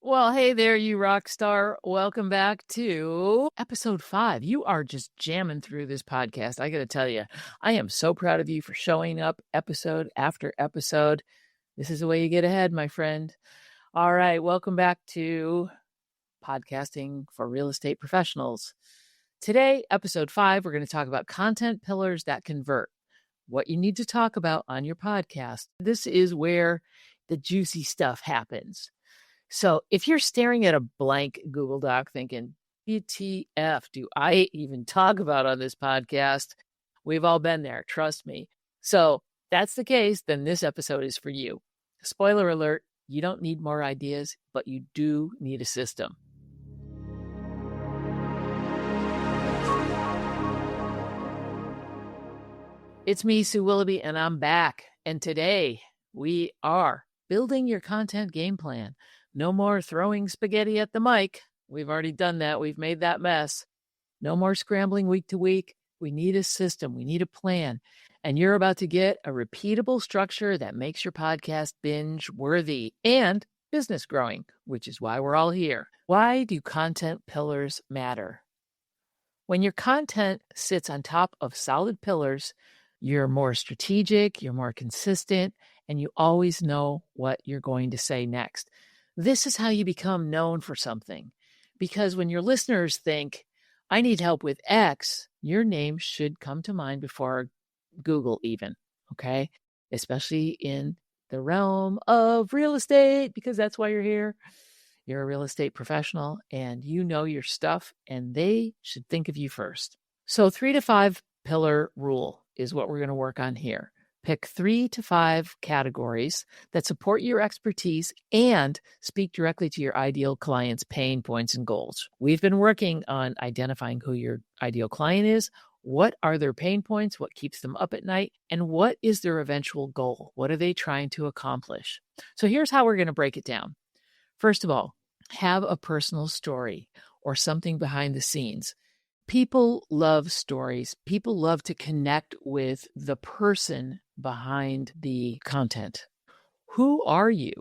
Well, hey there, you rock star. Welcome back to episode 5. You are just jamming through this podcast. I got to tell you, I am so proud of you for showing up episode after episode. This is the way you get ahead, my friend. All right, welcome back to podcasting for real estate professionals. Today, episode 5, we're going to talk about content pillars that convert. What you need to talk about on your podcast. This is where the juicy stuff happens. So if you're staring at a blank Google Doc thinking, WTF, do I even talk about on this podcast? We've all been there, trust me. So if that's the case, then this episode is for you. Spoiler alert, you don't need more ideas, but you do need a system. It's me, Sue Willoughby, and I'm back. And today we are building your content game plan. No more throwing spaghetti at the mic. We've already done that. We've made that mess. No more scrambling week to week. We need a system. We need a plan. And you're about to get a repeatable structure that makes your podcast binge worthy and business growing, which is why we're all here. Why do content pillars matter? When your content sits on top of solid pillars, you're more strategic, you're more consistent, and you always know what you're going to say next. This is how you become known for something. Because when your listeners think, I need help with X, your name should come to mind before Google even, okay? Especially in the realm of real estate, because that's why you're here. You're a real estate professional and you know your stuff, and they should think of you first. So 3 to 5 pillar rule is what we're going to work on here. Pick 3 to 5 categories that support your expertise and speak directly to your ideal client's pain points and goals. We've been working on identifying who your ideal client is, what are their pain points, what keeps them up at night, and what is their eventual goal? What are they trying to accomplish? So here's how we're going to break it down. First of all, have a personal story or something behind the scenes. People love stories. People love to connect with the person behind the content. Who are you?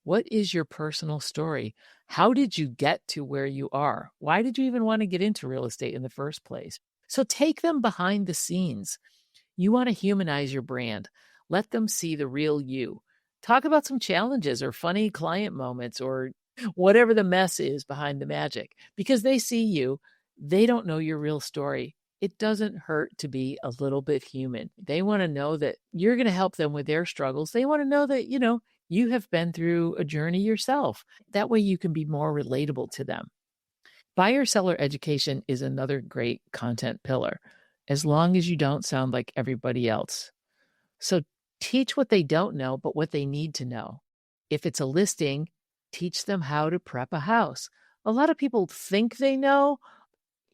What is your personal story? How did you get to where you are? Why did you even want to get into real estate in the first place? So take them behind the scenes. You want to humanize your brand. Let them see the real you. Talk about some challenges or funny client moments or whatever the mess is behind the magic. Because they see you, they don't know your real story. It doesn't hurt to be a little bit human. They want to know that you're going to help them with their struggles. They want to know that, you have been through a journey yourself. That way you can be more relatable to them. Buyer seller education is another great content pillar, as long as you don't sound like everybody else. So teach what they don't know, but what they need to know. If it's a listing, teach them how to prep a house. A lot of people think they know.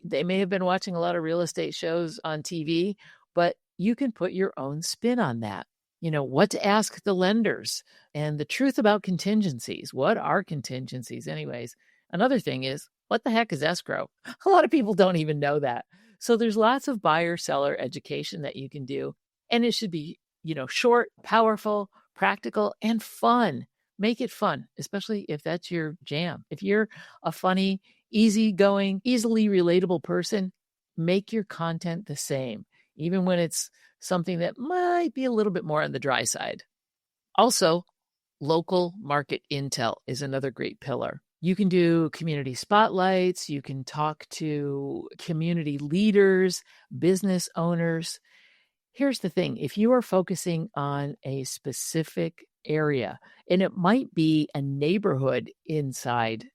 They may have been watching a lot of real estate shows on TV, but you can put your own spin on that. What to ask the lenders and the truth about contingencies. What are contingencies anyways? Another thing is, what the heck is escrow? A lot of people don't even know that. So there's lots of buyer-seller education that you can do. And it should be, short, powerful, practical, and fun. Make it fun, especially if that's your jam. If you're a funny, easygoing, easily relatable person, make your content the same, even when it's something that might be a little bit more on the dry side. Also, local market intel is another great pillar. You can do community spotlights. You can talk to community leaders, business owners. Here's the thing. If you are focusing on a specific area, and it might be a neighborhood inside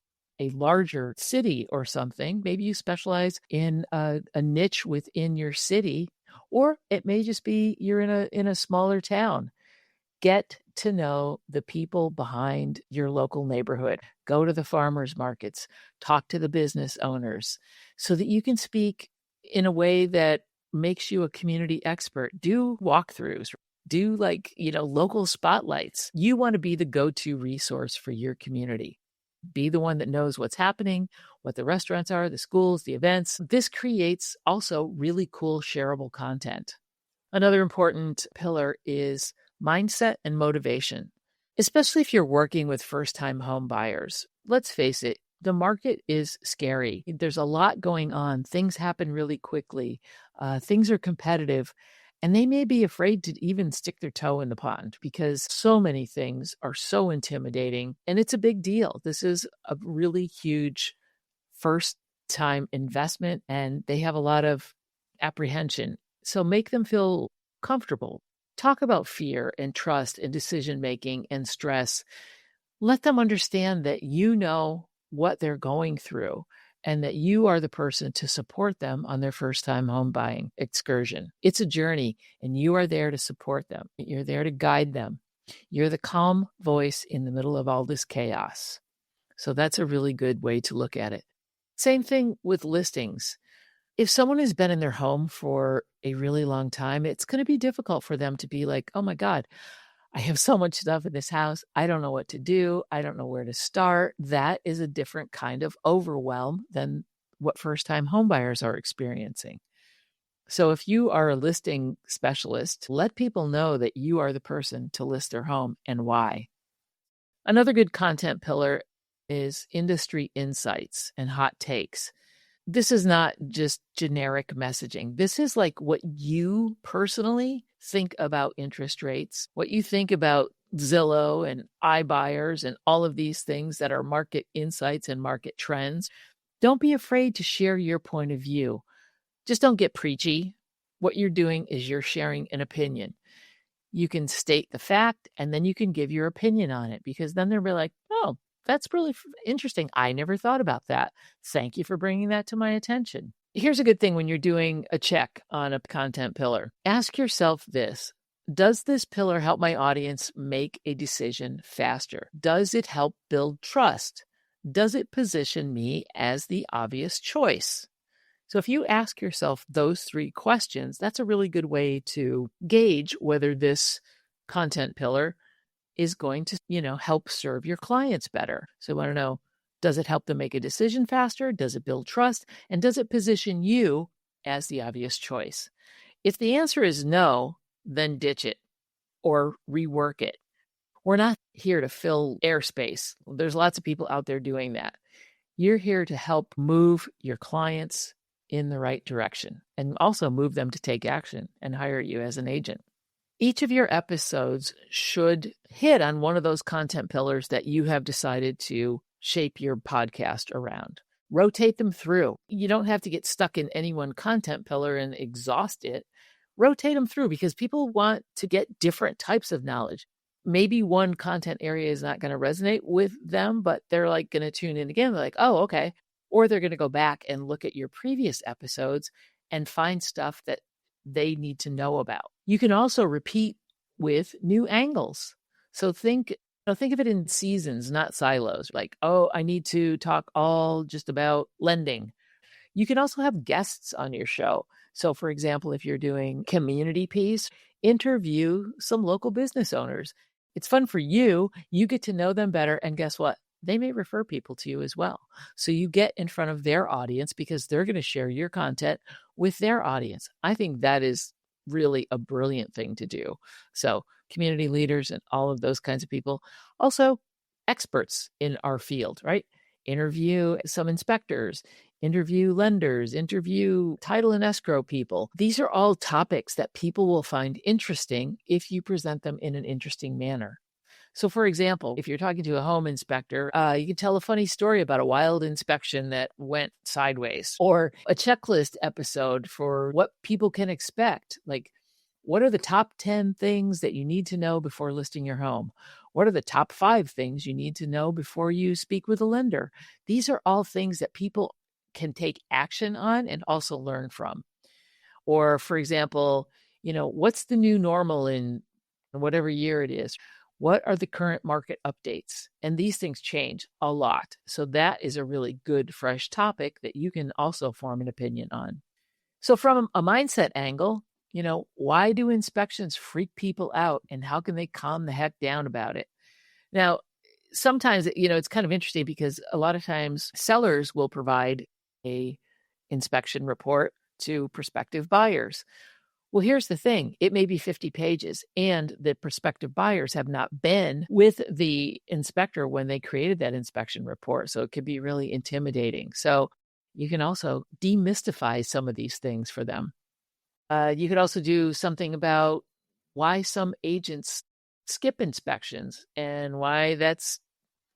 a larger city or something, maybe you specialize in a niche within your city, or it may just be you're in a smaller town. Get to know the people behind your local neighborhood. Go to the farmers markets, talk to the business owners so that you can speak in a way that makes you a community expert. Do walkthroughs, do local spotlights. You want to be the go-to resource for your community. Be the one that knows what's happening, what the restaurants are, the schools, the events. This creates also really cool shareable content. Another important pillar is mindset and motivation. especially if you're working with first-time home buyers. Let's face it, the market is scary. There's a lot going on. Things happen really quickly. Things are competitive, and they may be afraid to even stick their toe in the pond because so many things are so intimidating, and it's a big deal. This is a really huge first-time investment, and they have a lot of apprehension. So make them feel comfortable. Talk about fear and trust and decision making and stress. Let them understand that you know what they're going through and that you are the person to support them on their first time home buying excursion. It's a journey and you are there to support them. You're there to guide them. You're the calm voice in the middle of all this chaos. So that's a really good way to look at it. Same thing with listings. If someone has been in their home for a really long time, it's going to be difficult for them to be like, oh my God, I have so much stuff in this house. I don't know what to do. I don't know where to start. That is a different kind of overwhelm than what first-time homebuyers are experiencing. So if you are a listing specialist, let people know that you are the person to list their home and why. Another good content pillar is industry insights and hot takes. This is not just generic messaging. This is like what you personally think about interest rates, what you think about Zillow and iBuyers and all of these things that are market insights and market trends. Don't be afraid to share your point of view. Just don't get preachy. What you're doing is you're sharing an opinion. You can state the fact and then you can give your opinion on it because then they'll be like, oh, that's really interesting. I never thought about that. Thank you for bringing that to my attention. Here's a good thing when you're doing a check on a content pillar. Ask yourself this. Does this pillar help my audience make a decision faster? Does it help build trust? Does it position me as the obvious choice? So if you ask yourself those three questions, that's a really good way to gauge whether this content pillar is going to, help serve your clients better. So I want to know, does it help them make a decision faster? Does it build trust? And does it position you as the obvious choice? If the answer is no, then ditch it or rework it. We're not here to fill airspace. There's lots of people out there doing that. You're here to help move your clients in the right direction and also move them to take action and hire you as an agent. Each of your episodes should hit on one of those content pillars that you have decided to shape your podcast around. Rotate them through. You don't have to get stuck in any one content pillar and exhaust it. Rotate them through because people want to get different types of knowledge. Maybe one content area is not going to resonate with them, but they're like going to tune in again. They're like, oh, okay. Or they're going to go back and look at your previous episodes and find stuff that they need to know about. You can also repeat with new angles. So think of it in seasons, not silos. Like, oh, I need to talk all just about lending. You can also have guests on your show. So for example, if you're doing community piece, interview some local business owners. It's fun for you. You get to know them better. And guess what? They may refer people to you as well. So you get in front of their audience because they're going to share your content with their audience. I think that is really a brilliant thing to do. So community leaders and all of those kinds of people. Also, experts in our field, right? Interview some inspectors, interview lenders, interview title and escrow people. These are all topics that people will find interesting if you present them in an interesting manner. So, for example, if you're talking to a home inspector, you can tell a funny story about a wild inspection that went sideways, or a checklist episode for what people can expect. Like, what are the top 10 things that you need to know before listing your home? What are the top 5 things you need to know before you speak with a lender? These are all things that people can take action on and also learn from. Or, for example, what's the new normal in whatever year it is? What are the current market updates? And these things change a lot. So that is a really good, fresh topic that you can also form an opinion on. So from a mindset angle, why do inspections freak people out and how can they calm the heck down about it? Now, sometimes, it's kind of interesting because a lot of times sellers will provide a inspection report to prospective buyers. Well, here's the thing. It may be 50 pages, and the prospective buyers have not been with the inspector when they created that inspection report. So it could be really intimidating. So you can also demystify some of these things for them. You could also do something about why some agents skip inspections and why that's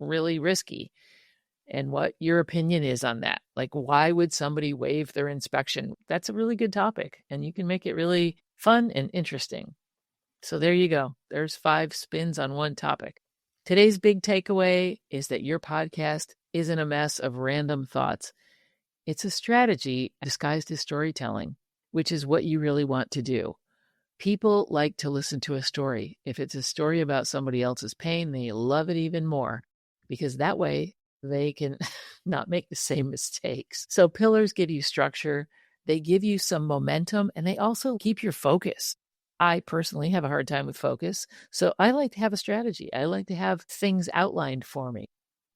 really risky and what your opinion is on that. Like, why would somebody waive their inspection? That's a really good topic, and you can make it really fun and interesting. So there you go. There's 5 spins on one topic. Today's big takeaway is that your podcast isn't a mess of random thoughts. It's a strategy disguised as storytelling, which is what you really want to do. People like to listen to a story. If it's a story about somebody else's pain, they love it even more because that way they can not make the same mistakes. So pillars give you structure, they give you some momentum, and they also keep your focus. I personally have a hard time with focus, so I like to have a strategy. I like to have things outlined for me.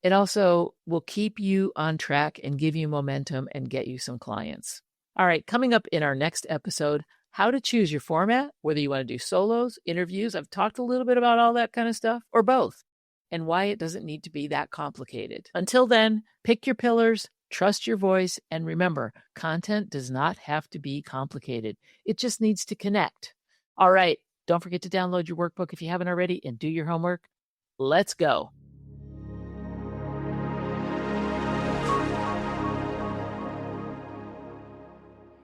It also will keep you on track and give you momentum and get you some clients. All right, coming up in our next episode, how to choose your format, whether you want to do solos, interviews. I've talked a little bit about all that kind of stuff, or both, and why it doesn't need to be that complicated. Until then, pick your pillars, trust your voice, and remember, content does not have to be complicated. It just needs to connect. All right, don't forget to download your workbook if you haven't already and do your homework. Let's go.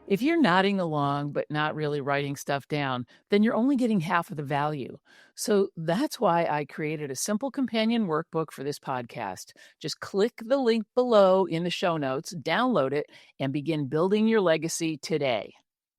If you're nodding along but not really writing stuff down, then you're only getting half of the value. So that's why I created a simple companion workbook for this podcast. Just click the link below in the show notes, download it, and begin building your legacy today.